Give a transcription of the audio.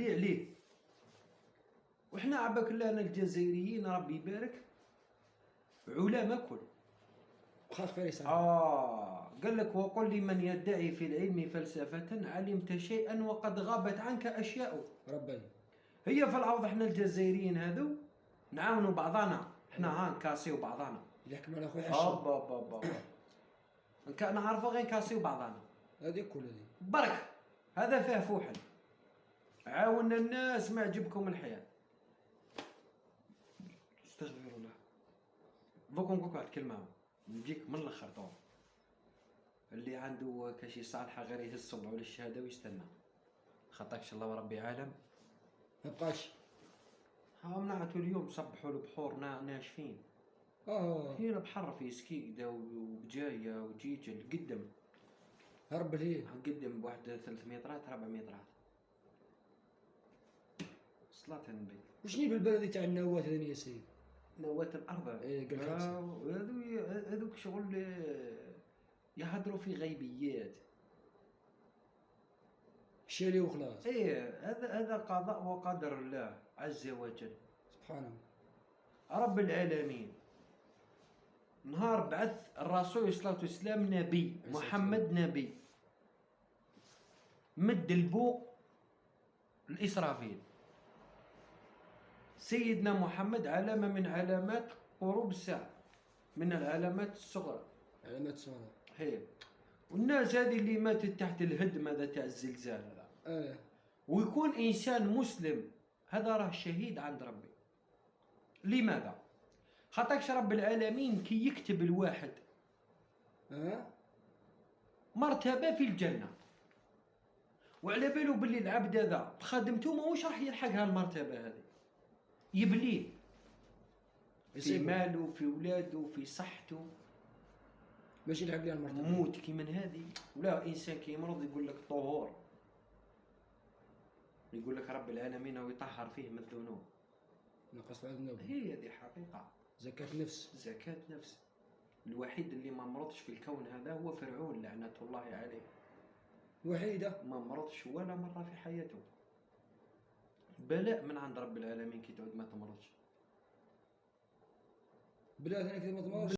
عليه. وإحنا عباك الله أنا الجزائريين ربي يبارك علماء كل. وخاص فارس. قال لك وقل لي من يدعي في العلم فلسفة علمت شيئا وقد غابت عنك أشياء. ربي هي في العوض احنا الجزائريين هذو نعاونوا بعضنا، احنا ها نكاسيو بعضنا. يحكم على خويا الشر. كان نعرفوا غير نكاسيو بعضنا. هذه كل هذه. برك هذا فيه فوحل. عاونا الناس ما عجبكم الحياة. استغفر الله. دوك نقول واحد الكلمة نجيك من الاخر طول. اللي عنده كشي صالحة غير يهز صبعه للشهادة ويستنى. خطاكش الله وربي عالم. ما بقاش. ها منعتو اليوم صبحوا البحور ناشفين. هنا بحر في سكيكدا وبجاية وجيجة قدم. هرب ليه؟ قدم بواحد 3 مترات 4 مترات. صلاة النبي. وشني بالبلدي تاع النوات هذين يا سيدي؟ نوات الأرض. ايه قال هذوك شغل يهضروا في غيبيات. شالي وخلاص. ايه هذا قضاء وقدر الله عز وجل سبحانه رب العالمين. نهار بعث الرسول عليه الصلاة والسلام نبي، محمد نبي، مد البوق الإسرافيل. سيدنا محمد علامة من علامات قروب الساعة، من العلامات الصغرى. علامات الصغرى. هي والناس هذه اللي ماتت تحت الهدم هذا تاع الزلزال هذا. ويكون إنسان مسلم هذا راه شهيد عند ربي. لماذا؟ خاطرش رب العالمين كي يكتب الواحد مرتبة في الجنة وعلى باله باللي العبد هذا بخدمته ماهوش راح يلحقها المرتبة هذه، يبليه في ماله في ولاده في صحته باش يلحق لها المرتبة. موت كي من هذه. ولا إنسان كي يمرض يقول لك طهور، يقول لك رب العالمين ويطهر فيه من الذنوب. نقص الذنوب. هي هذه حقيقة. زكاة نفس. زكاة نفس. الوحيد اللي ما مرضش في الكون هذا هو فرعون لعنة الله عليه. وحيدة ما مرضش ولا مرة في حياته. بلاء من عند رب العالمين كي تعود ما تمرضش. بلا ثاني كي ما تمرضش.